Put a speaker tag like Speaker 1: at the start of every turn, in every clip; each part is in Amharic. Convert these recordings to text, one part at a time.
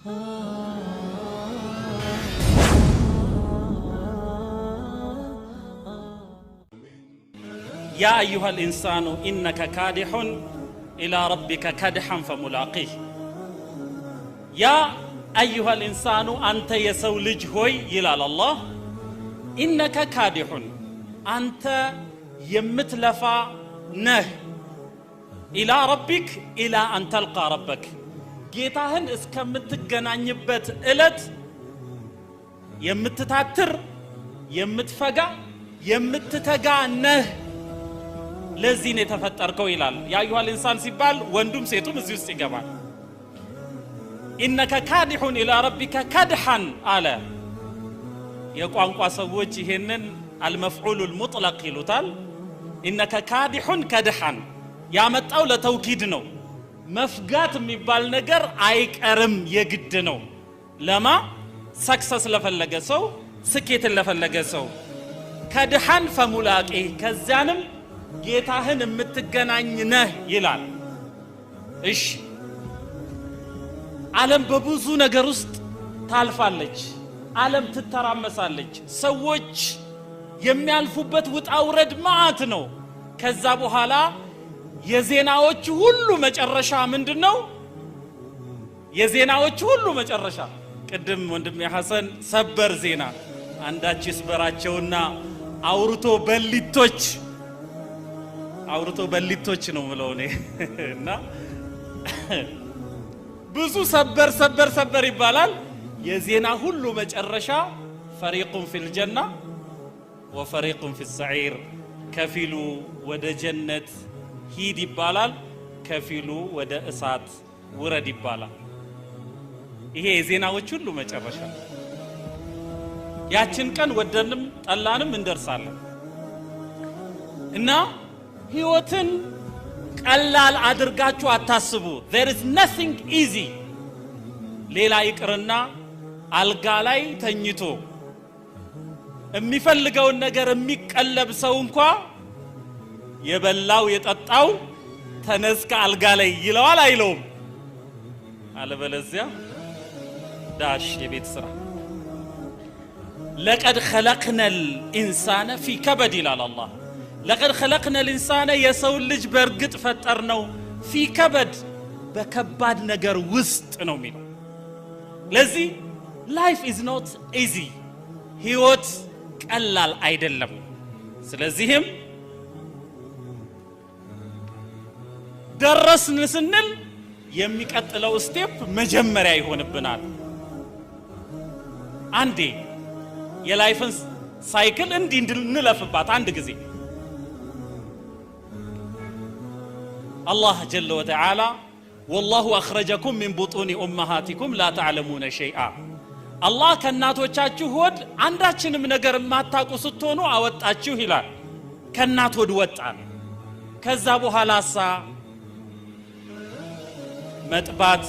Speaker 1: يا أيها الإنسان إنك كادح إلى ربك كدحا فملاقيه يا أيها الإنسان أنت يسولج هوي يلال الله إنك كادح أنت يمتلفا نه إلى ربك إلى أن تلقى ربك جيتاهن اسكمتجنانيبت إلت يمتتاتر يمتفقع يمتتقع نه ለዚህ ነው ተፈጠርከው ይላል ያ አዩሃል ኢንሳን ሲባል ወንዱም ሴቱም እዚህ ውስጥ ይገባል ኢነከ ካዲሁን ኢላ ረቢከ ከድሐን አለ የቋንቋ ሰዎች ይሄንን አልመፍዑሉል ሙጥለቅ ይሉታል ኢነከ ካዲሁን ከድሐን ያመጣው ለተውኪድ ነው መፍጋት የሚባል ነገር አይቀርም የግድ ነው ለማ ሰክሰስ ለፈለገ ሰው ስኬትን ለፈለገ ሰው ከድሐን ፈሙላቂ ከዛንም ጌታህን የምትገናኝ ነህ ይላል እሺ ዓለም በብዙ ነገር ውስጥ ታልፋለች ዓለም ትተራመሳለች ሰዎች የሚያልፉበት ውጣውረድ ማዕት ነው ከዛ በኋላ የዜናዎች ሁሉ መጨረሻ ምንድነው የዜናዎች ሁሉ መጨረሻ ቅድም ወንድሜ ሐሰን ሰበር ዜና አንዳች ይስበራቸውና አውርቶ በሊቶች ነው ምለውኔ እና ብዙ ሰበር ይባላል የዜና ሁሉ መጨረሻ ፈሪቁን ፊል ጀና ወፈሪቁን ፊል ሰዒር ከፊሉ ወደ ጀነት ሂድ ይባላል ከፊሉ ወደ እሳት ውረድ ይባላል ይሄ የዜናዎች ሁሉ መጨረሻ ያችን ቀን ወደንም ጠላንም እንደርሳለን እና ህይወትን ቀላል አድርጋችሁ አታስቡ there is nothing easy ሌላ ይቅርና አልጋ ላይ ተኝቶ የሚፈልገውን ነገር የሚቀለብ ሰው እንኳን የበላው የጠጣው ተነስከ አልጋ ላይ ይለዋል አይለውም አለበለዚያ ዳሽ የቤት ስራ لقد خلقنا الانسان في كبد الى الله لقد خلقنا الانسان يسولج برغط فطرناو في كبد بكباد ነገር ውስጥ ነው የሚለው ለዚህ life is not easy ህይወት ቀላል አይደለም ስለዚህም ደረስን ስንል የሚቀጥለው ስቴፕ መጀመሪያ ይሆንብናል አንዴ የላይፍን ሳይክል እንድንለፍባት አንድ ጊዜ الله جل وتعالى والله أخرجكم من بطون أمهاتكم لا تعلمون شيئا الله ከናቶቻችሁ ሆድ አንዳችንም ነገር ማታውቁ ስትሆኑ አወጣችሁ ይላል ከናት ሆድ ወጣን ከዛ በኋላሳ መጥባት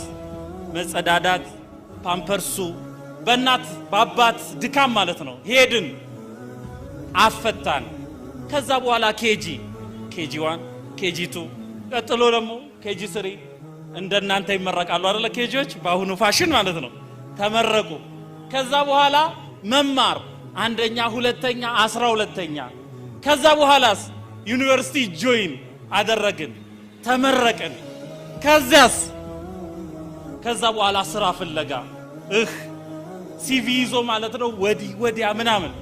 Speaker 1: መጸዳዳት ፓምፐርሱ በእናት በአባት ድካም ማለት ነው ሄድን አፈታን ከዛ በኋላ ኬጂ1 ኬጂ2 ቀጥሎ ደግሞ ኬጂ3 እንደናንተ ይመረቃሉ አይደል ኬጂዎች በአሁኑ ፋሽን ማለት ነው ተመረቁ ከዛ በኋላ መማር አንደኛ ሁለተኛ 12ኛ ከዛ በኋላስ ዩኒቨርሲቲ ጆይን አደረግን ተመረቅን ከዛ በኋላ ስራ ፍለጋ ሲቪ ይዞ ማለት ነው ወዲያ ምናምን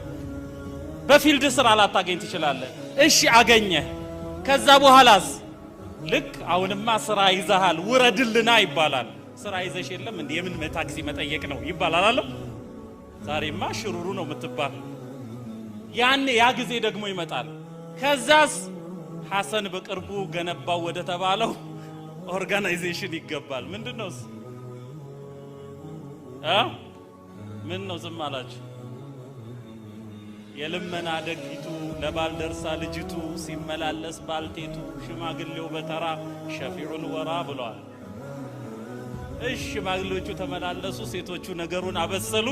Speaker 1: በፊልድ ስራ ላታገኝ ትችላለህ እሺ አገኘ ከዛ በኋላስ ልክ አሁንማ ስራ ይዘሃል ውረድልና ይባላል ስራ ይዘሽ የለም እንዴ የምን ታክሲ መጠየቅ ነው ይባላል አይደል ዛሬማ ሽሩሩ ነው የምትባል ያኔ ያ ጊዜ ደግሞ ይመጣል ከዛስ ሐሰን በቅርቡ ገነባው ወደ ተባለው ኦርጋናይዜሽን ይገባል ምንድነው ምን ነው ዝም አላችሁ የልመና ደግይቱ ለባል ደርሳ ልጅቱ ሲመላለስ ባልቴቱ ሽማግሌው በተራ ሸፊዑል ወራ ብሏል እሺ ሽማግሌዎቹ ተመላለሱ ሴቶቹ ነገሩን አበሰሉ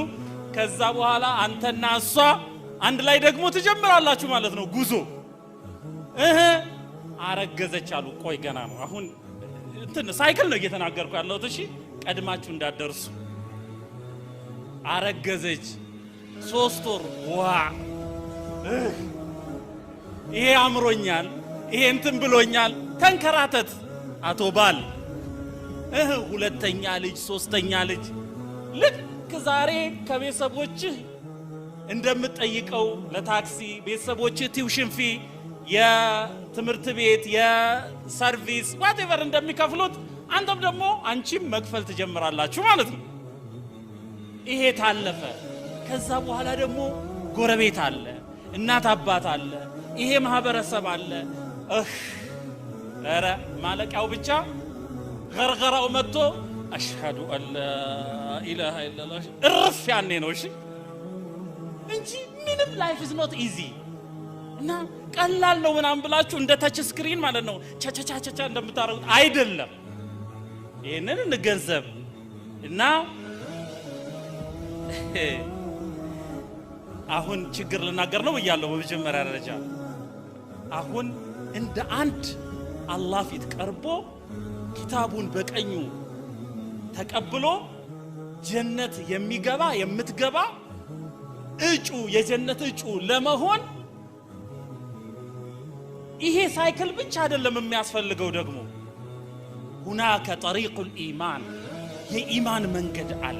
Speaker 1: ከዛ በኋላ አንተና እሷ አንድ ላይ ደግሞ ትጀምራላችሁ ማለት ነው ጉዞ አረገዘች አሉ ቆይ ገና ነው አሁን እንትን ሳይክል ነው እየተናገርኩ ያለሁት እሺ ቀድማችሁ እንዳደርሱ አረገዘች 3 ወር ዋ ይሄ አምሮኛል ይሄ እንትን ብሎኛል ተንከራተት አቶ ባል ሁለተኛ ልጅ ሶስተኛ ልጅ ልክ ዛሬ ከቤተሰቦች እንደምትጠይቀው ለታክሲ ቤተሰቦች ቲዩሽን ፊ የትምህርት ቤት የሰርቪስ whatever እንደሚከፍሉት አንተም ደግሞ አንቺም መክፈል ትጀምራላችሁ ማለት ነው ይሄ ታለፈ ከዛ በኋላ ደግሞ ጎረቤት አለ እናት አባት አለ ይሄ ማህበረሰብ አለ አረ ማለቂያው ብቻ ገርገራው መጥቶ አሽሃዱ አላ ኢላሃ ኢላላህ እርፍ ያኔ ነው እሺ እንጂ ምንም ላይፍ ኢዝ ኖት ኢዚ እና ቀላል ነው ምናምን ብላችሁ እንደ ታች ስክሪን ማለት ነው ቻቻቻቻ እንደምታረጉት አይደለም ይሄንን እንገንዘብ እና አሁን ችግር ልናገር ነው ብያለሁ በመጀመሪያ ደረጃ አሁን እንደ አንድ አላህ ፊት ቀርቦ ኪታቡን በቀኙ ተቀብሎ ጀነት የሚገባ የምትገባ እጩ የጀነት እጩ ለመሆን ይሄ ሳይክል ብቻ አይደለም የሚያስፈልገው ደግሞ ሁናከ ጠሪቁል ኢማን የኢማን መንገድ አለ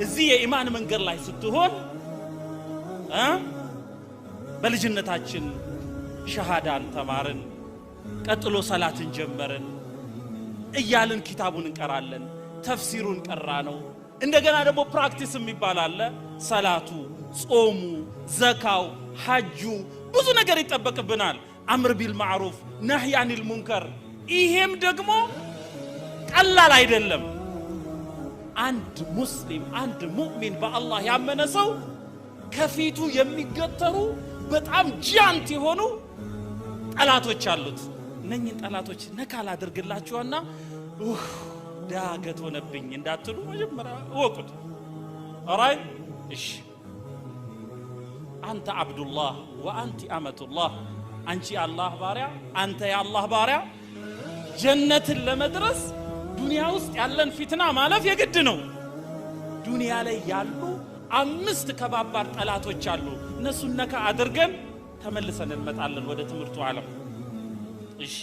Speaker 1: እዚህ የኢማን መንገድ ላይ ስትሆን በልጅነታችን ሸሃዳን ተማርን ቀጥሎ ሰላትን ጀመርን እያልን ኪታቡን እንቀራለን ተፍሲሩን ቀራነው እንደገና ደግሞ ፕራክቲስ የሚባል አለ ሰላቱ ጾሙ ዘካው ሐጁ ብዙ ነገር ይጠበቅብናል አምር ቢል ማዕሩፍ ነህይ አኒል ሙንከር ይሄም ደግሞ ቀላል አይደለም አንድ ሙስሊም አንድ ሙእሚን በአላህ ያመነ ሰው ከፊቱ የሚገተሩ በጣም ጃንት የሆኑ ጠላቶች አሉት እነኚህ ጠላቶች ነካል አድርግላችሁና ዳገት ሆነብኝ እንዳትሉ መጀመሪያ ወቁት አራይ እሺ አንተ አብዱላህ ወአንቲ አመቱላህ አንቺ አላህ ባሪያ አንተ የአላህ ባሪያ ጀነትን ለመድረስ ዱንያ ውስጥ ያለን ፊትና ማለፍ የግድ ነው ዱንያ ላይ ያሉ 5 ከባባር ጠላቶች አሉ እነሱን ነካ አድርገን ተመልሰን እንመጣለን ወደ ትምህርቱ ዓለም እሺ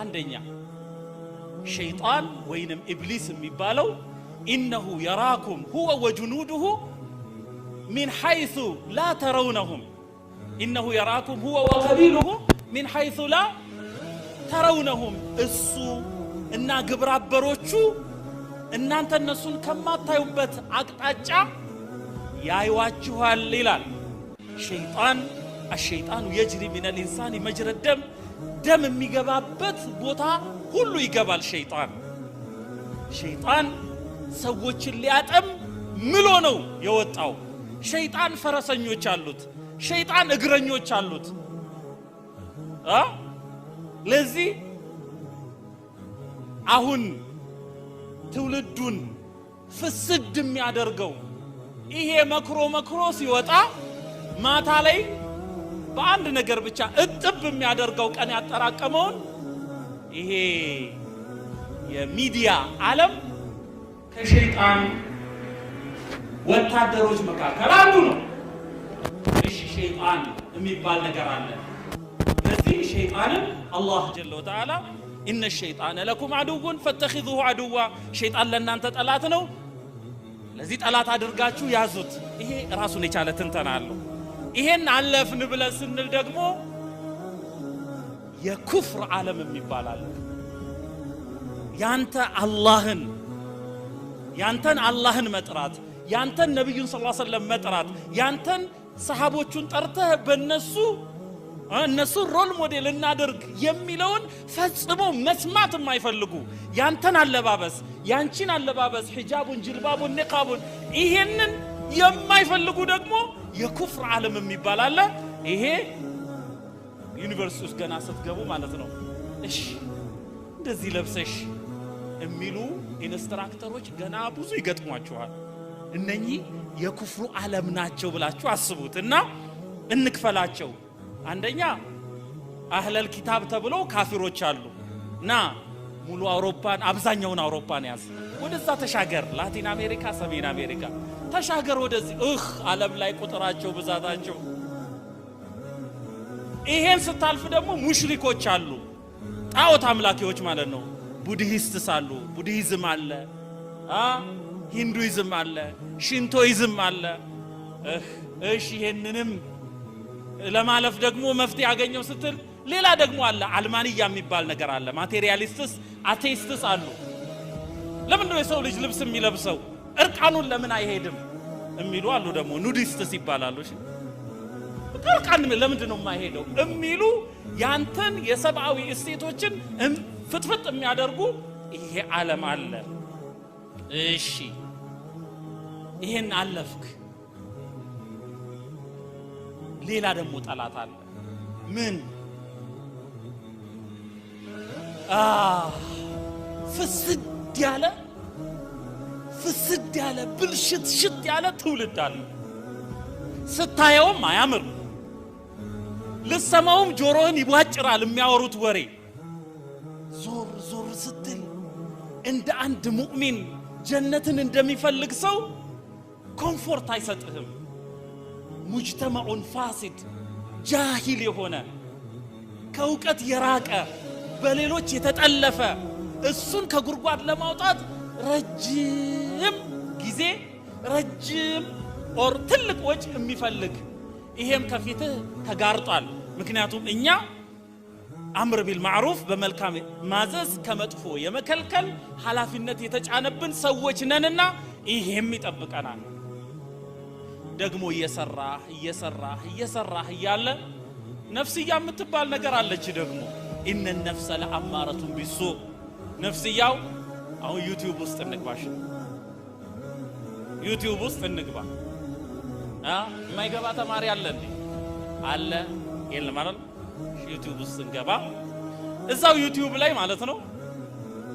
Speaker 1: አንደኛ ሸይጣን ወይንም ኢብሊስ የሚባለው ኢነሁ የራኩም ሁወ ወጁኑዱሁ من حيث لا ترونهم إنه يراكم هو وقبيله من حيث لا ترونهم السو إنا قبراب بروچو إنا أنت النسون كما تيوبت أقطاچا يايواچوها الليلال الشيطان يجري من الإنسان مجرى الدم دم ميقبابت بوتا كله يقبال شيطان سووچ اللي أتم ملونو يوتاو ሸይጣን ፈረሰኞች አሉት ሸይጣን እግረኞች አሉት ለዚህ አሁን ትውልዱን ፍስድ የሚያደርገው ይሄ መክሮ ሲወጣ ማታ ላይ በአንድ ነገር ብቻ እጥብ የሚያደርገው ቀን ያጠራቀመውን ይሄ የሚዲያ ዓለም ከሸይጣን ወታደሮች መካከል አንዱ ነው እሺ ሸይጣን የሚባል ነገር አለ ለዚህ ሸይጣንን አላህ ጀለ ወተዓላ ኢነ الشيطان لكم عدو فاتخذوه عدوا ሸይጣን ለእናንተ ጠላት ነው ለዚህ ጠላት አድርጋችሁ ያዙት ይሄ ራሱን የቻለ ትንተና አለው ይሄን አለፍን ብለን ስንል ደግሞ የኩፍር ዓለም የሚባል አለ ያንተን አላህን መጥራት ያንተን ነብዩን ሰለላሁ ዐለይሂ ወሰለም መጥራት ያንተን ሰሃቦቹን ጠርተህ እነሱ ሮል ሞዴል እናደርግ የሚለውን ፈጽሞ መስማት የማይፈልጉ ያንተን አለባበስ ያንቺን አለባበስ ሒጃቡን ጅልባቡን ንቃቡን ይሄንን የማይፈልጉ ደግሞ የኩፍር ዓለም የሚባል አለ ይሄ ዩኒቨርሲቲ ውስጥ ገና ስትገቡ ማለት ነው እሺ እንደዚህ ለብሰሽ የሚሉ ኢንስትራክተሮች ገና ብዙ ይገጥሟቸዋል እነኚህ የኩፍሩ ዓለም ናቸው ብላችሁ አስቡትና እንክፈላቸው አንደኛ አህለል ኪታብ ተብለው ካፊሮች አሉና ሙሉ አውሮፓን አብዛኛውን አውሮፓን ያዝ ወደዛ ተሻገር ላቲን አሜሪካ ሰሜን አሜሪካ ተሻገር ወደዚህ ዓለም ላይ ቁጥራቸው ብዛታቸው ይሄን ስታልፍ ደግሞ ሙሽሪኮች አሉ ጣዖት አምላኪዎች ማለት ነው ቡድሂስትስ አሉ ቡድሂዝም አለ ሂንዱይዝም አለ ሽንቶይዝም አለ እሺ ይሄንንም ለማለፍ ደግሞ መፍትሄ ያገኘው ስትል ሌላ ደግሞ አለ አልማንያ የሚባል ነገር አለ ማቴሪያሊስትስ አቴይስትስ አሉ ለምን ነው የሰው ልጅ ልብስ የሚለብሰው እርቃኑን ለምን አይሄድም የሚሉ አሉ ደግሞ ኑዲስትስ ይባላሉ እሺ እርቃን ለምን ነው የማይሄደው የሚሉ ያንተን የሰብአዊ እሴቶችን ፍትፍት የሚያደርጉ ይሄ ዓለም አለ እሺ ይሄን አለፍክ ሌላ ደግሞ ጠላት አለ ምን ፍስድ ያለ ብልሽት ሽት ያለ ትውልድ አለ ስታየውም አያምር ልሰማውም ጆሮህን ይቧጭራል የሚያወሩት ወሬ ዞር ዞር ስትል እንደ አንድ ሙእሚን ጀነትን እንደሚፈልግ ሰው ኮምፎርት አይሰጥህም ሙጅተማዑን ፋሲድ ጃሂል የሆነ ከእውቀት የራቀ በሌሎች የተጠለፈ እሱን ከጉርጓድ ለማውጣት ረጅም ጊዜ ረጅም ኦር ትልቅ ወጭ የሚፈልግ ይሄም ከፊትህ ተጋርጧል ምክንያቱም እኛ አምር ቢልማዕሩፍ በመልካም ማዘዝ ከመጥፎ የመከልከል ኃላፊነት የተጫነብን ሰዎች ነንና ይሄም ይጠብቀናል ደግሞ እየሰራህ እያለ ነፍስያ የምትባል ነገር አለች ደግሞ ኢነ ነፍሰ ለአማረቱን ቢሱ ነፍስያው አሁን ዩቲዩብ ውስጥ እንግባሽ ዩቲዩብ ውስጥ እንግባ የማይገባ ተማሪ አለ እንዴ አለ የለም አይደል ዩቲዩብ ውስጥ እንገባ እዛው ዩቲዩብ ላይ ማለት ነው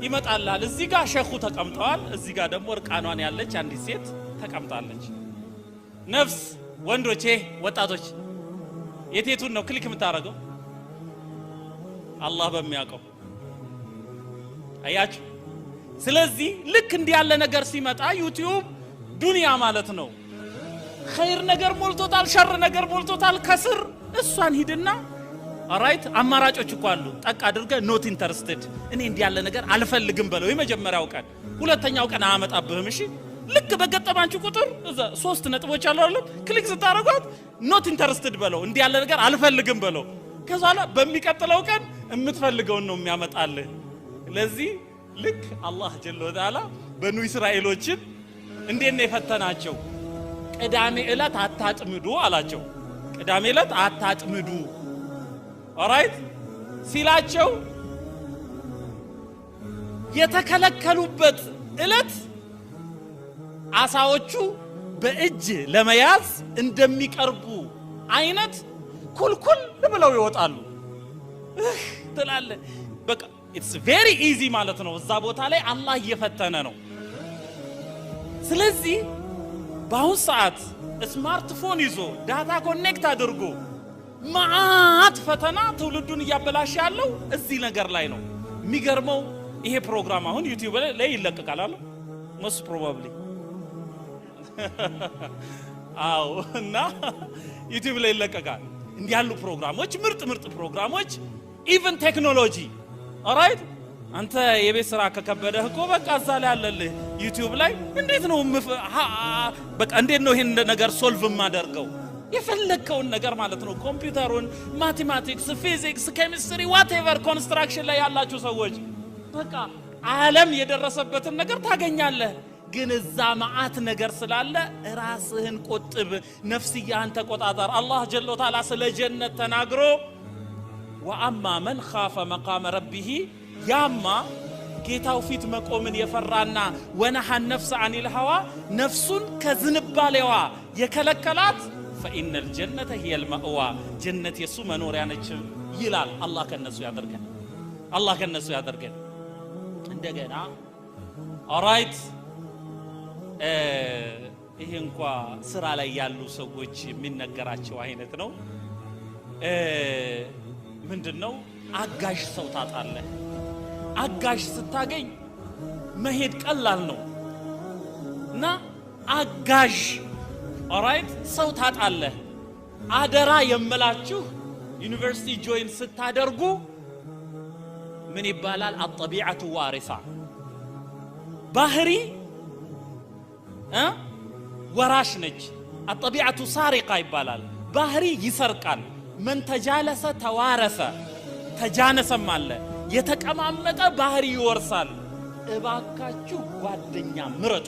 Speaker 1: ይመጣልሃል እዚህ ጋር ሸኹ ተቀምጠዋል እዚህ ጋር ደግሞ እርቃኗን ያለች አንዲት ሴት ተቀምጣለች ነፍስ ወንዶቼ ወጣቶች የቴቱን ነው ክሊክ የምታረገው አላህ በሚያውቀው አያችሁ ስለዚህ ልክ እንዲህ ያለ ነገር ሲመጣ ዩቲዩብ ዱንያ ማለት ነው ኸይር ነገር ሞልቶታል ሸር ነገር ሞልቶታል ከስር እሷን ሂድና ኦራይት አማራጮች እኮ አሉ ጠቅ አድርገ ኖት ኢንተረስትድ እኔ እንዲህ ያለ ነገር አልፈልግም በለው የመጀመሪያው ቀን ሁለተኛው ቀን አመጣብህም እሺ ልክ በገጠማችሁ ቁጥር እዛ 3 ነጥቦች አሉ አይደል ክሊክ ስታረጋት ኖት ኢንተረስትድ በለው እንዲህ ያለ ነገር አልፈልግም በለው ከዛላ በሚቀጥለው ቀን የምትፈልገው ነው የሚያመጣልህ ለዚህ ልክ አላህ ጀለ ወተዓላ በኑ እስራኤሎችን እንዴት ነው የፈተናቸው ቅዳሜ ዕለት አታጥምዱ አላቸው ቅዳሜ ዕለት አታጥምዱ ኦራይት ሲላቸው የተከለከሉበት ዕለት አሳዎቹ በእጅ ለመያዝ እንደሚቀርቡ አይነት ኩልኩል ብለው ይወጣሉ ትላለ በቃ it's very easy ማለት ነው እዛ ቦታ ላይ አላህ እየፈተነ ነው ስለዚህ በአሁን ሰዓት ስማርትፎን ይዞ ዳታ ኮኔክት አድርጎ ማአት ፈተና ትውልዱን እያበላሽ ያለው እዚህ ነገር ላይ ነው የሚገርመው ይሄ ፕሮግራም አሁን ዩቲዩብ ላይ ይለቀቃል አይደል most probably አው እና ዩቲዩብ ላይ ይለቀቃል እንዲህ ያሉ ፕሮግራሞች ምርጥ ፕሮግራሞች ኢቭን ቴክኖሎጂ ኦራይት አንተ የቤት ስራ ከከበደህ እኮ በቃ እዛ ላይ አለልህ ዩቲዩብ ላይ እንዴት ነው በቃ እንዴት ነው ይሄን ነገር ሶልቭ ማደርገው የፈለከውን ነገር ማለት ነው ኮምፒውተሩን ማቴማቲክስ ፊዚክስ ኬሚስትሪ ዋትኤቨር ኮንስትራክሽን ላይ ያላችሁ ሰዎች በቃ ዓለም የደረሰበትን ነገር ታገኛለህ ግን እዛ ማአት ነገር ስላለ ራስህን ቆጥብ ነፍስያህን ተቆጣጣር አላህ ጀለ ወተዓላ ስለ ጀነት ተናግሮ ወአማ መን ኻፈ መቃመ ረቢሂ ያማ ጌታው ፊት መቆምን የፈራና ወነሐ ነፍስ አኒል ሀዋ ነፍሱን ከዝንባሌዋ የከለከላት فإن الجنة هي المأوى جنة يسو منوريا ነች ይላል አላህ ከነሱ ያደርገን እንደገና ኦራይት ይሄ እንኳን ስራ ላይ ያሉ ሰዎች የሚነገራቸው አይነት ነው ምንድነው አጋዥ ሰው ታጣለህ አጋዥ ስታገኝ መሄድ ቀላል ነው እና አጋዥ ኦራይት ሰው ታጣለህ። አደራ የምላችሁ ዩኒቨርሲቲ ጆይን ስታደርጉ ምን ይባላል? አጠቢዓቱ ዋሪሳ ባህሪ ወራሽ ነች። አጠቢዓቱ ሳሪቃ ይባላል። ባህሪ ይሰርቃል። መን ተጃለሰ ተዋረሰ፣ ተጃነሰም አለ የተቀማመጠ ባህሪ ይወርሳል። እባካችሁ ጓደኛ ምረጡ።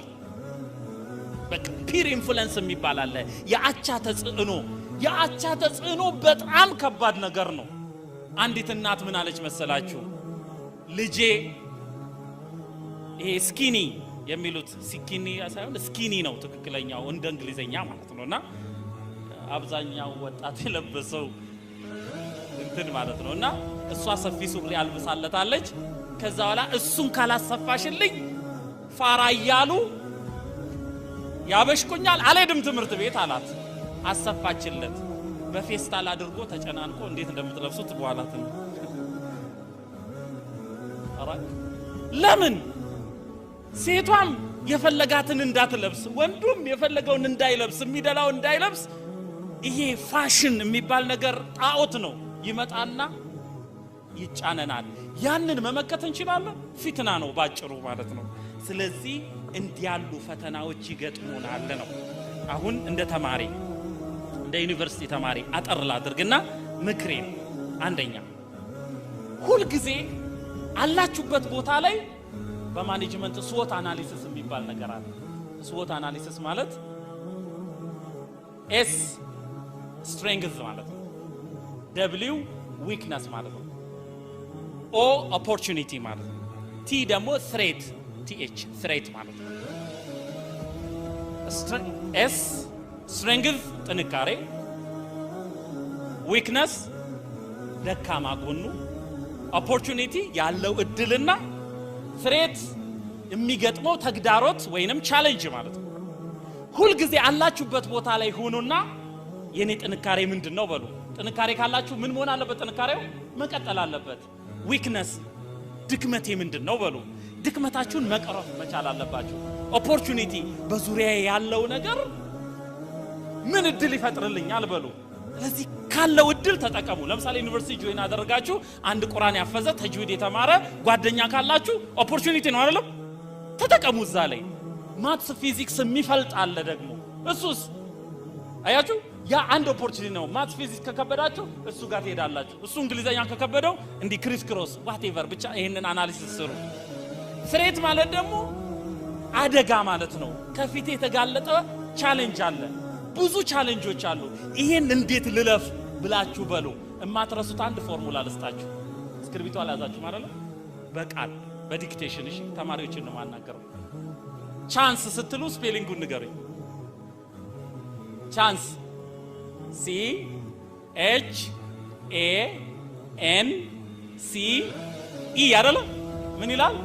Speaker 1: በቃ ፒር ኢንፍሉዌንስ የሚባል አለ። የአቻ ተጽዕኖ በጣም ከባድ ነገር ነው። አንዲት እናት ምን አለች መሰላችሁ? ልጄ ይሄ ስኪኒ የሚሉት ስኪኒ ሳይሆን ስኪኒ ነው ትክክለኛው እንደ እንግሊዘኛ ማለት ነውና አብዛኛው ወጣት የለበሰው እንትን ማለት ነውና እሷ ሰፊ ሱሪ አልብሳለታለች። ከዛ በኋላ እሱን ካላሰፋሽልኝ ፋራ እያሉ ያበሽኩኛል አልሄድም ትምህርት ቤት አላት። አሰፋችለት። በፌስታል አድርጎ ተጨናንቆ እንዴት እንደምትለብሱት በኋላ ለምን ሴቷም የፈለጋትን እንዳትለብስ ወንዱም የፈለገውን እንዳይለብስ የሚደላው እንዳይለብስ ይሄ ፋሽን የሚባል ነገር ጣዖት ነው። ይመጣና ይጫነናል። ያንን መመከት እንችላለን? ፊትና ነው ባጭሩ ማለት ነው። ስለዚህ እንዲያሉ ፈተናዎች ይገጥሙናል ነው። አሁን እንደ ተማሪ እንደ ዩኒቨርሲቲ ተማሪ አጠር ላድርግና ምክሬን፣ አንደኛ ሁል ጊዜ አላችሁበት ቦታ ላይ በማኔጅመንት ስዎት አናሊሲስ የሚባል ነገር አለ። ስዎት አናሊሲስ ማለት ኤስ ስትሬንግዝ ማለት ነው፣ ደብሊው ዊክነስ ማለት ነው፣ ኦ ኦፖርቹኒቲ ማለት ነው፣ ቲ ደግሞ ትሬት ቲኤች ትሬት ማለት ነው። ኤስ ስትሬንግዝ ጥንካሬ፣ ዊክነስ ደካማ ጎኑ፣ ኦፖርቹኒቲ ያለው እድልና ትሬት የሚገጥመው ተግዳሮት ወይንም ቻሌንጅ ማለት ነው። ሁል ጊዜ አላችሁበት ቦታ ላይ ሆኑና የኔ ጥንካሬ ምንድነው በሉ። ጥንካሬ ካላችሁ ምን መሆን አለበት? ጥንካሬው መቀጠል አለበት። ዊክነስ ድክመቴ ምንድነው በሉ። ድክመታችሁን መቅረፍ መቻል አለባችሁ። ኦፖርቹኒቲ በዙሪያ ያለው ነገር ምን እድል ይፈጥርልኛል በሉ። ስለዚህ ካለው እድል ተጠቀሙ። ለምሳሌ ዩኒቨርሲቲ ጆይን አደረጋችሁ፣ አንድ ቁርአን ያፈዘ ተጅዊድ የተማረ ጓደኛ ካላችሁ ኦፖርቹኒቲ ነው አይደለም? ተጠቀሙ እዛ ላይ። ማትስ ፊዚክስ የሚፈልጥ አለ ደግሞ እሱስ አያችሁ ያ አንድ ኦፖርቹኒቲ ነው። ማትስ ፊዚክስ ከከበዳችሁ እሱ ጋር ትሄዳላችሁ። እሱ እንግሊዘኛ ከከበደው እንዲ ክሪስ ክሮስ ዋትኤቨር ብቻ ይሄንን አናሊሲስ ስሩ። ትሬት ማለት ደግሞ አደጋ ማለት ነው። ከፊት የተጋለጠ ቻሌንጅ አለ፣ ብዙ ቻሌንጆች አሉ። ይሄን እንዴት ልለፍ ብላችሁ በሉ። እማትረሱት አንድ ፎርሙላ ልስጣችሁ። እስክሪብቶ አላዛችሁ ማለት ነው። በቃል በዲክቴሽን እሺ፣ ተማሪዎችን ነው ማናገረው። ቻንስ ስትሉ ስፔሊንጉን ንገሩኝ። ቻንስ C H A N C E አይደለም? ምን ይላል?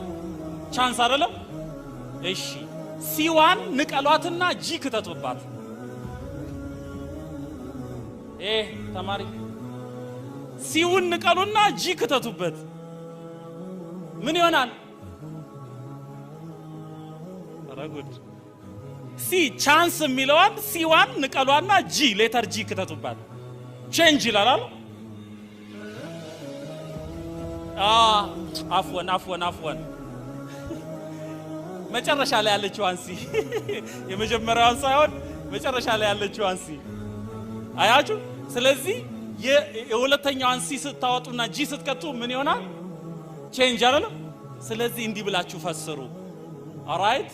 Speaker 1: ቻንስ አይደለም? እሺ ሲዋን ንቀሏትና ጂ ከተቱባት። ተማሪ ሲውን ንቀሉና ጂ ከተቱበት ምን ይሆናል? ረጉድ ሲ ቻንስ የሚለዋን ሲዋን ንቀሏና ጂ ሌተር ጂ ከተቱባት ቼንጅ ይላል። አፍወን መጨረሻ ላይ ያለችው አንሲ የመጀመሪያውን ሳይሆን መጨረሻ ላይ ያለችው አንሲ አያችሁ። ስለዚህ የሁለተኛው አንሲ ስታወጡና ጂ ስትከቱ ምን ይሆናል? ቼንጅ አይደል? ስለዚህ እንዲህ ብላችሁ ፈስሩ። ኦልራይት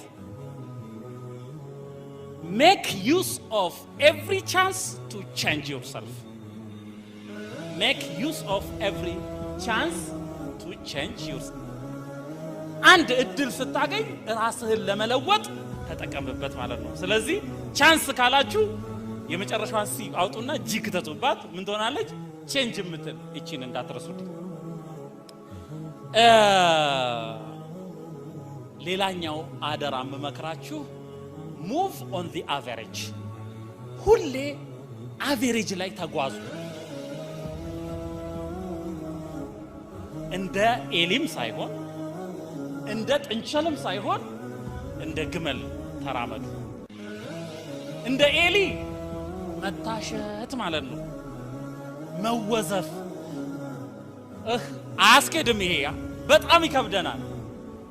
Speaker 1: make use of every chance to change yourself. Make use of every chance to change yourself. አንድ እድል ስታገኝ ራስህን ለመለወጥ ተጠቀምበት ማለት ነው። ስለዚህ ቻንስ ካላችሁ የመጨረሻዋን ሲ አውጡና ጂ ከተቱባት ምን ትሆናለች? ቼንጅ የምትል እቺን እንዳትረሱት። ሌላኛው አደራ መመክራችሁ move on the average። ሁሌ አቨሬጅ ላይ ተጓዙ። እንደ ኤሊም ሳይሆን እንደ ጥንቸልም ሳይሆን እንደ ግመል ተራመዱ። እንደ ኤሊ መታሸት ማለት ነው፣ መወዘፍ። አያስኬድም። ይሄ በጣም ይከብደናል።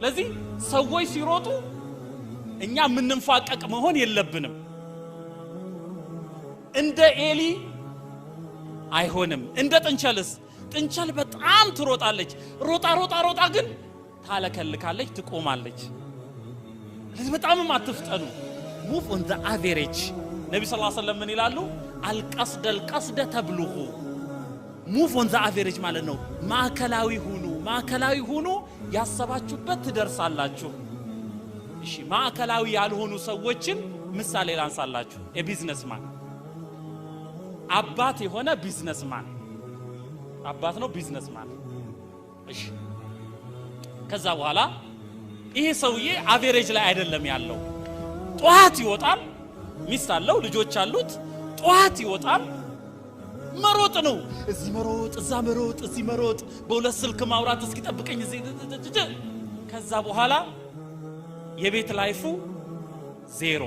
Speaker 1: ለዚህ ሰዎች ሲሮጡ እኛ ምንንፋቀቅ መሆን የለብንም። እንደ ኤሊ አይሆንም። እንደ ጥንቸልስ? ጥንቸል በጣም ትሮጣለች። ሮጣ ግን ታለከልካለች፣ ትቆማለች። ለዚህ በጣም አትፍጠኑ። ሙቭ ኦን ዘ አቨሬጅ። ነብዩ ሰለላሁ ዐለይሂ ወሰለም ምን ይላሉ? አልቀስደ ተብሉሁ። ሙቭ ኦን ዘ አቨሬጅ ማለት ነው ማዕከላዊ ሁኑ፣ ያሰባችሁበት ትደርሳላችሁ። እሺ፣ ማዕከላዊ ያልሆኑ ሰዎችን ምሳሌ ላንሳላችሁ። የቢዝነስማን አባት የሆነ ቢዝነስማን አባት ነው፣ ቢዝነስማን። እሺ፣ ከዛ በኋላ ይሄ ሰውዬ አቨሬጅ ላይ አይደለም ያለው። ጧት ይወጣል፣ ሚስት አለው፣ ልጆች አሉት። ጧት ይወጣል፣ መሮጥ ነው። እዚህ መሮጥ፣ እዛ መሮጥ፣ እዚህ መሮጥ፣ በሁለት ስልክ ማውራት እስኪጠብቀኝ እዚህ። ከዛ በኋላ የቤት ላይፉ ዜሮ፣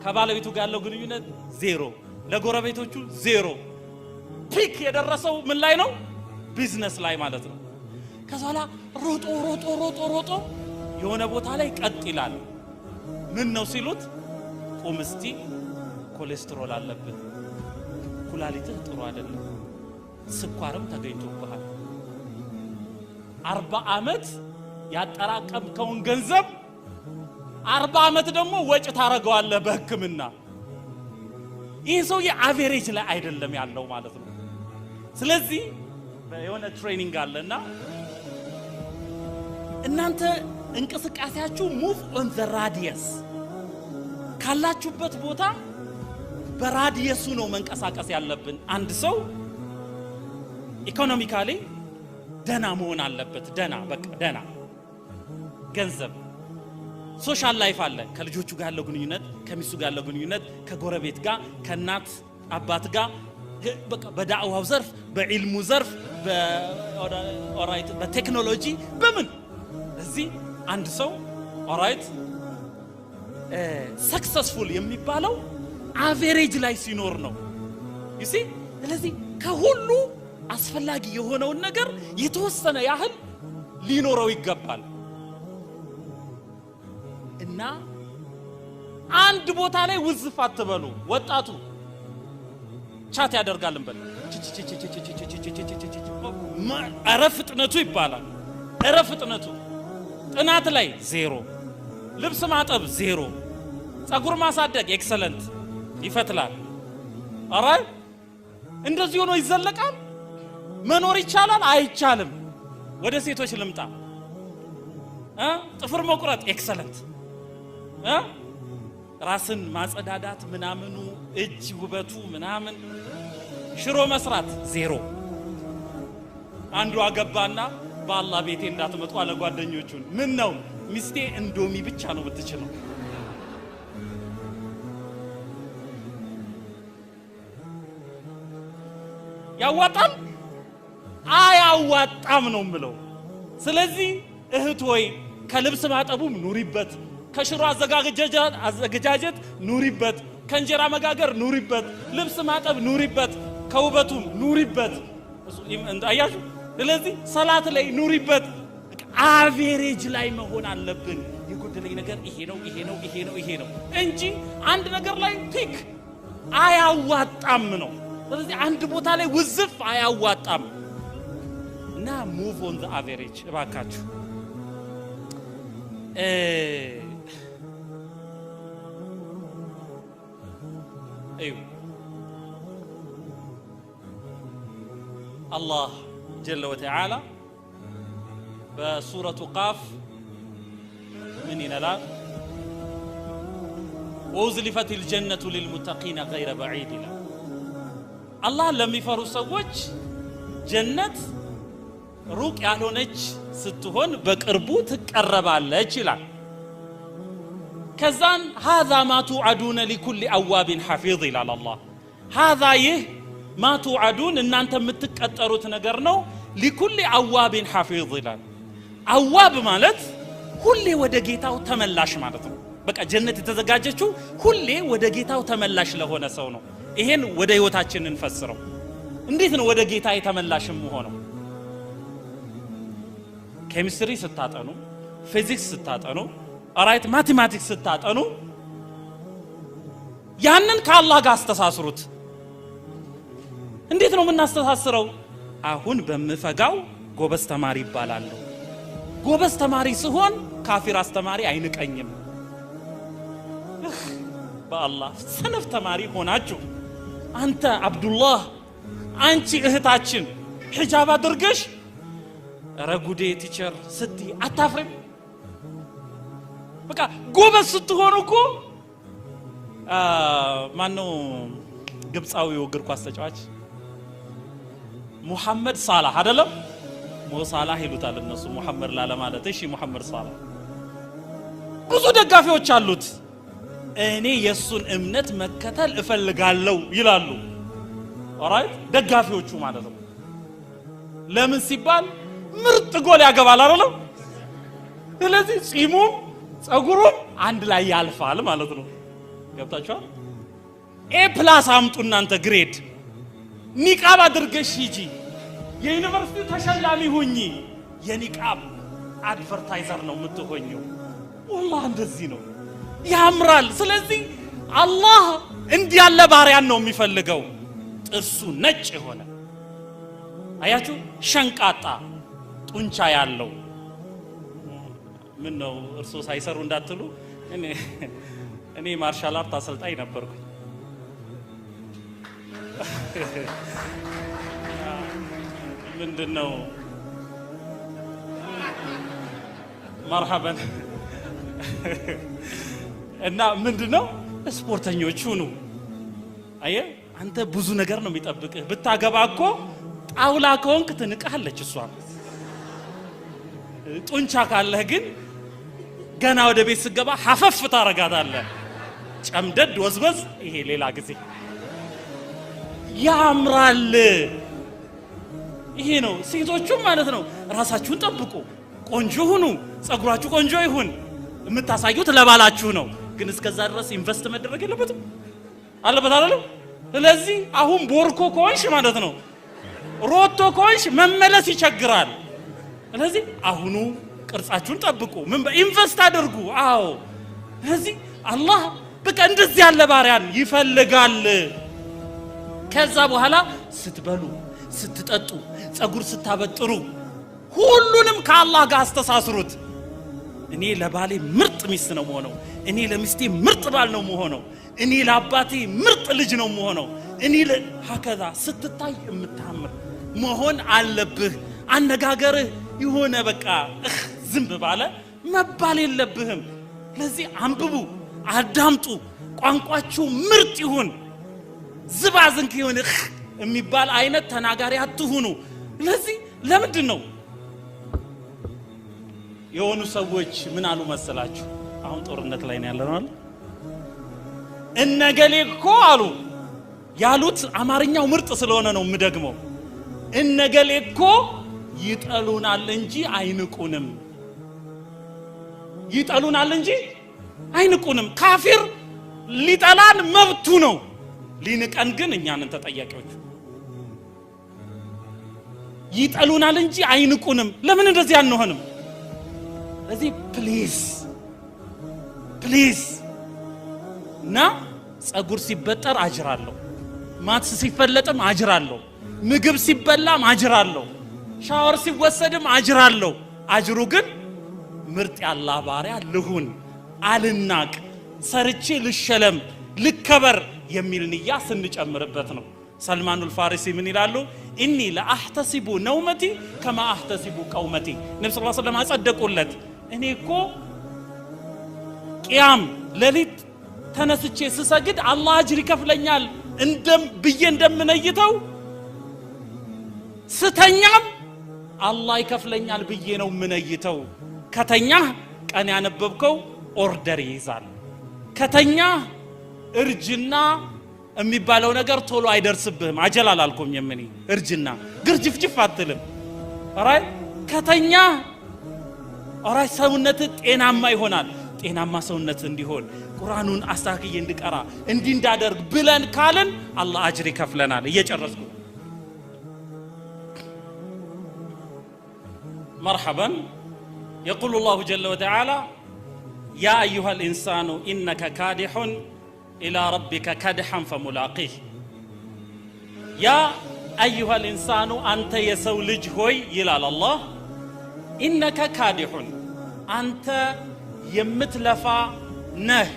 Speaker 1: ከባለቤቱ ጋር ያለው ግንኙነት ዜሮ፣ ለጎረቤቶቹ ዜሮ። ፒክ የደረሰው ምን ላይ ነው? ቢዝነስ ላይ ማለት ነው። ከዛ በኋላ ሮጦ የሆነ ቦታ ላይ ቀጥ ይላል። ምን ነው ሲሉት፣ ቁም እስቲ ኮሌስትሮል አለብህ፣ ኩላሊትህ ጥሩ አይደለም፣ ስኳርም ተገኝቶብሃል፣ 40 ዓመት ያጠራቀምከውን ገንዘብ 40 ዓመት ደግሞ ወጭ ታረጋዋለህ በሕክምና። ይህ ሰውዬ አቨሬጅ ላይ አይደለም ያለው ማለት ነው። ስለዚህ የሆነ ትሬኒንግ አለና እናንተ እንቅስቃሴያችሁ ሙቭ ኦን ዘ ራዲየስ፣ ካላችሁበት ቦታ በራዲየሱ ነው መንቀሳቀስ ያለብን። አንድ ሰው ኢኮኖሚካሊ ደና መሆን አለበት። ደና ገንዘብ፣ ሶሻል ላይፍ አለ። ከልጆቹ ጋር ያለው ግንኙነት፣ ከሚስቱ ጋር ያለው ግንኙነት፣ ከጎረቤት ጋር፣ ከእናት አባት ጋር፣ በቃ በዳዕዋው ዘርፍ፣ በዕልሙ ዘርፍ፣ በቴክኖሎጂ በምን እዚህ አንድ ሰው ኦራይት ሰክሰስፉል የሚባለው አቨሬጅ ላይ ሲኖር ነው። ይሲ ስለዚህ ከሁሉ አስፈላጊ የሆነውን ነገር የተወሰነ ያህል ሊኖረው ይገባል። እና አንድ ቦታ ላይ ውዝፍ አትበሉ። ወጣቱ ቻት ያደርጋል እንበል፣ ኧረ ፍጥነቱ ይባላል። ኧረ ፍጥነቱ ጥናት ላይ ዜሮ፣ ልብስ ማጠብ ዜሮ፣ ጸጉር ማሳደግ ኤክሰለንት ይፈትላል። አረ እንደዚህ ሆኖ ይዘለቃል? መኖር ይቻላል? አይቻልም። ወደ ሴቶች ልምጣ። ጥፍር መቁረጥ ኤክሰለንት፣ ራስን ማጸዳዳት ምናምኑ፣ እጅ ውበቱ ምናምን፣ ሽሮ መስራት ዜሮ። አንዱ አገባና በአላህ ቤቴ እንዳትመጡ አለ ጓደኞቹን። ምን ነው ሚስቴ እንዶሚ ብቻ ነው የምትችለው። ያዋጣል አያዋጣም ነው የምለው። ስለዚህ እህት ሆይ ከልብስ ማጠቡም ኑሪበት፣ ከሽሮ አዘገጃጀት ኑሪበት፣ ከእንጀራ መጋገር ኑሪበት፣ ልብስ ማጠብ ኑሪበት፣ ከውበቱም ኑሪበት። አያችሁ? ስለዚህ ሰላት ላይ ኑሪበት። አቬሬጅ ላይ መሆን አለብን። የጎደለኝ ነገር ይሄ ነው እንጂ አንድ ነገር ላይ ፒክ አያዋጣም ነው። ስለዚህ አንድ ቦታ ላይ ውዝፍ አያዋጣም እና ሙቭ ኦን ዘ አቨሬጅ እባካችሁ። አላህ ጀለ ወተዓላ በሱረቱ ቃፍ ምን ይላል? ወኡዝሊፈት ልጀነቱ ሊልሙተቂነ ገይረ በዒድ ይላል። አላህ ለሚፈሩ ሰዎች ጀነት ሩቅ ያልሆነች ስትሆን በቅርቡ ትቀረባለች ይላል። ከዛን ሃዛ ማ ቱዓዱነ ሊኩሊ አዋቢን ሐፊዝ ይላል አላህ። ሃዛ ይህ ማ ቱዓዱን እናንተ የምትቀጠሩት ነገር ነው። ሊኩሊ አዋቢን ሐፊዝ ይላል። አዋብ ማለት ሁሌ ወደ ጌታው ተመላሽ ማለት ነው። በቃ ጀነት የተዘጋጀችው ሁሌ ወደ ጌታው ተመላሽ ለሆነ ሰው ነው። ይሄን ወደ ህይወታችን እንፈስረው። እንዴት ነው ወደ ጌታ የተመላሽም ሆነው? ኬሚስትሪ ስታጠኑ፣ ፊዚክስ ስታጠኑ፣ ኦራይት ማቴማቲክስ ስታጠኑ ያንን ከአላህ ጋር አስተሳስሩት። እንዴት ነው የምናስተሳስረው? አሁን በመፈጋው ጎበዝ ተማሪ ይባላል። ጎበዝ ተማሪ ሲሆን ካፊር አስተማሪ አይንቀኝም። በአላህ ሰነፍ ተማሪ ሆናችሁ አንተ አብዱላህ አንቺ እህታችን ሒጃብ አድርገሽ ረጉዴ ቲቸር ስቲ አታፍሪም? በቃ ጎበዝ ስትሆኑ እኮ ማነው ግብፃዊው እግር ኳስ ተጫዋች ሙሐመድ ሳላህ አይደለም? ሞሳላህ ይሉታል እነሱ ሙሐመድ ላለማለት። እሺ ሙሐመድ ሳላህ ብዙ ደጋፊዎች አሉት። እኔ የሱን እምነት መከተል እፈልጋለሁ ይላሉ። ኦራይት ደጋፊዎቹ ማለት ነው። ለምን ሲባል ምርጥ ጎል ያገባል አይደል? ስለዚህ ጺሙም ጸጉሩም አንድ ላይ ያልፋል ማለት ነው። ገብታችኋል? ኤ ፕላስ አምጡ እናንተ ግሬድ። ኒቃብ አድርገሽ ሂጂ፣ የዩኒቨርሲቲ ተሸላሚ ሁኚ። የኒቃብ አድቨርታይዘር ነው የምትሆኚው። والله እንደዚህ ነው ያምራል። ስለዚህ አላህ እንዲህ ያለ ባሪያን ነው የሚፈልገው። ጥርሱ ነጭ የሆነ አያችሁ፣ ሸንቃጣ ጡንቻ ያለው። ምን ነው እርሶ ሳይሰሩ እንዳትሉ፣ እኔ ማርሻል አርት አሰልጣኝ ነበርኩ። ምንድነው መርሐበን እና ምንድነው ስፖርተኞች ሁኑ። አየ አንተ ብዙ ነገር ነው የሚጠብቅህ። ብታገባ እኮ ጣውላ ከሆንክ ትንቃለች እሷ። ጡንቻ ካለህ ግን ገና ወደ ቤት ስገባ ሐፈፍ ታረጋታለህ። ጨምደድ ወዝበዝ፣ ይሄ ሌላ ጊዜ ያምራል። ይሄ ነው ሴቶቹም ማለት ነው። ራሳችሁን ጠብቁ፣ ቆንጆ ሁኑ፣ ጸጉራችሁ ቆንጆ ይሁን። የምታሳዩት ለባላችሁ ነው፣ ግን እስከዛ ድረስ ኢንቨስት መደረግ የለበትም አለበት አይደል? ስለዚህ አሁን ቦርኮ ከሆንሽ ማለት ነው፣ ሮቶ ከሆንሽ መመለስ ይቸግራል። ስለዚህ አሁኑ ቅርጻችሁን ጠብቁ፣ ምን ኢንቨስት አድርጉ። አዎ ስለዚህ አላህ በቃ እንደዚህ ያለ ባሪያን ይፈልጋል። ከዛ በኋላ ስትበሉ፣ ስትጠጡ፣ ጸጉር ስታበጥሩ ሁሉንም ከአላህ ጋር አስተሳስሩት። እኔ ለባሌ ምርጥ ሚስት ነው መሆነው፣ እኔ ለሚስቴ ምርጥ ባል ነው መሆነው፣ እኔ ለአባቴ ምርጥ ልጅ ነው መሆነው፣ እኔ ሀከዛ ስትታይ የምታምር መሆን አለብህ። አነጋገርህ የሆነ በቃ ዝም ባለ መባል የለብህም። ስለዚህ አንብቡ፣ አዳምጡ፣ ቋንቋችሁ ምርጥ ይሁን። ዝባዝንክ ይሁን የሚባል አይነት ተናጋሪ አትሁኑ። ስለዚህ ለምንድን ነው የሆኑ ሰዎች ምን አሉ መሰላችሁ? አሁን ጦርነት ላይ ነው ያለነው አይደል? እነገሌ እኮ አሉ ያሉት አማርኛው ምርጥ ስለሆነ ነው የምደግመው። እነገሌ እኮ ይጠሉናል እንጂ አይንቁንም። ይጠሉናል እንጂ አይንቁንም። ካፊር ሊጠላን መብቱ ነው፣ ሊንቀን ግን እኛንን ተጠያቂዎች። ይጠሉናል እንጂ አይንቁንም። ለምን እንደዚህ አንሆንም? ስለዚህ ፕሊዝ እና ጸጉር ሲበጠር አጅራለሁ፣ ማትስ ሲፈለጥም አጅራለሁ፣ ምግብ ሲበላም አጅራለሁ፣ ሻወር ሲወሰድም አጅራለሁ። አጅሩ ግን ምርጥ ያላህ ባሪያ ልሁን፣ አልናቅ፣ ሰርቼ ልሸለም፣ ልከበር የሚል ንያ ስንጨምርበት ነው። ሰልማኑል ፋሪሲ ምን ይላሉ? ኢኒ ለአህተሲቡ ነውመቲ ከማ አህተሲቡ ቀውመቲ። ነብዩ ሰለላሁ ዐለይሂ ወሰለም አጸደቁለት። እኔ እኮ ቂያም ሌሊት ተነስቼ ስሰግድ አላህ አጅር ይከፍለኛል ብዬ እንደምነይተው ስተኛም አላህ ይከፍለኛል ብዬ ነው ምነይተው። ከተኛህ ቀን ያነበብከው ኦርደር ይይዛል። ከተኛህ እርጅና የሚባለው ነገር ቶሎ አይደርስብህም። አጀል አላልኩም የምኒ እርጅና ግርጅፍጅፍ አትልም። አራይ ከተኛህ ኦራይ ሰውነት ጤናማ ይሆናል ጤናማ ሰውነት እንዲሆን ቁርአኑን አስተካክዬ እንድቀራ እንዳደርግ ብለን ካለን አላህ አጅር ይከፍለናል እየጨረስኩ مرحبا يقول الله جل وعلا يا أيها الإنسان إنك كادح إلى ربك كدحا فملاقيه يا أيها الإنسان أنت يسولج هوي يلال الله إنك كادح أنت يمتلفا نه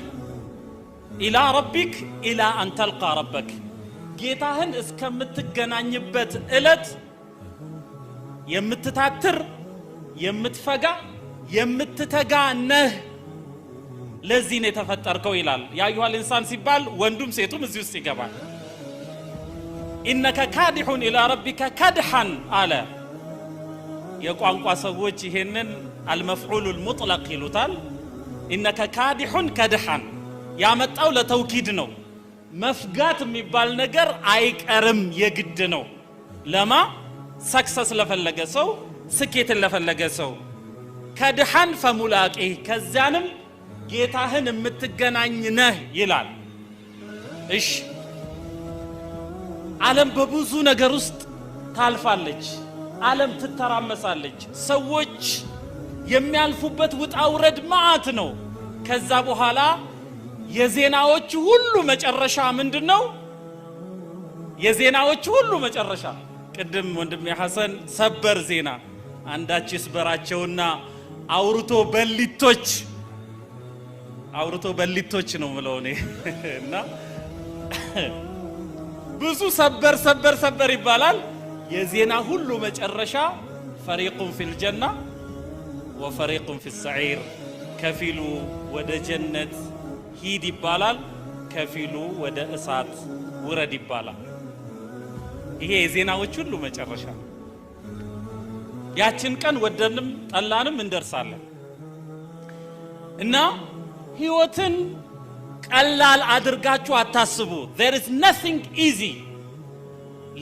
Speaker 1: إلى ربك إلى أن تلقى ربك جيتاهن اسكمتجنانيبت إلت يمتتاتر يمتفقع يمتتقع نه لذين يتفتركوا إلال يا أيها الإنسان سيبال وندوم سيتم زيوس يقبال إنك كادح إلى ربك كدحا على يقوان قاسوج هنن المفعول المطلق يلوتال إنك كادح كدحا يا متاو لتوكيدنو مفقات ميبال نجر عيك أرم يجدنو لما سكسس لفلقسو سكيت لفلقسو كدحا فملاقيه كزانم ጌታህን የምትገናኝ ነህ ይላል እሺ ዓለም በብዙ ነገር ውስጥ ታልፋለች ዓለም ትተራመሳለች ሰዎች የሚያልፉበት ውጣውረድ ማአት ነው ከዛ በኋላ የዜናዎች ሁሉ መጨረሻ ምንድነው የዜናዎች ሁሉ መጨረሻ ቅድም ወንድሜ ሐሰን ሰበር ዜና አንዳች ይስበራቸውና አውርቶ በሊቶች ነው ምለውኔ እና ብዙ ሰበር ይባላል የዜና ሁሉ መጨረሻ ፈሪቁን ፊል ጀና ወፈሪቁን ፊል ሰዒር ከፊሉ ወደ ጀነት ሂድ ይባላል ከፊሉ ወደ እሳት ውረድ ይባላል ይሄ የዜናዎች ሁሉ መጨረሻ ያችን ቀን ወደንም ጠላንም እንደርሳለን እና ህይወትን ቀላል አድርጋችሁ አታስቡ there is nothing easy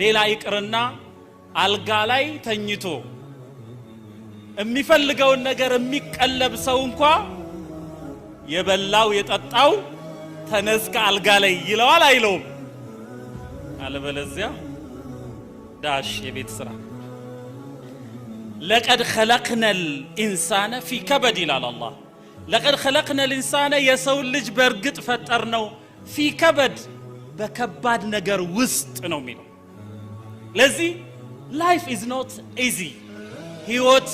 Speaker 1: ሌላ ይቅርና አልጋ ላይ ተኝቶ የሚፈልገውን ነገር የሚቀለብ ሰው እንኳን የበላው የጠጣው ተነስከ አልጋ ላይ ይለዋል አይለውም አለበለዚያ ዳሽ የቤት ስራ لقد خلقنا الانسان في كبد الى الله لقد خلقنا الانسان يسول ልጅ በርግጥ ፈጠርነው في كبد በከባድ ነገር ውስጥ ነው የሚለው ለዚህ life is not easy ህይወት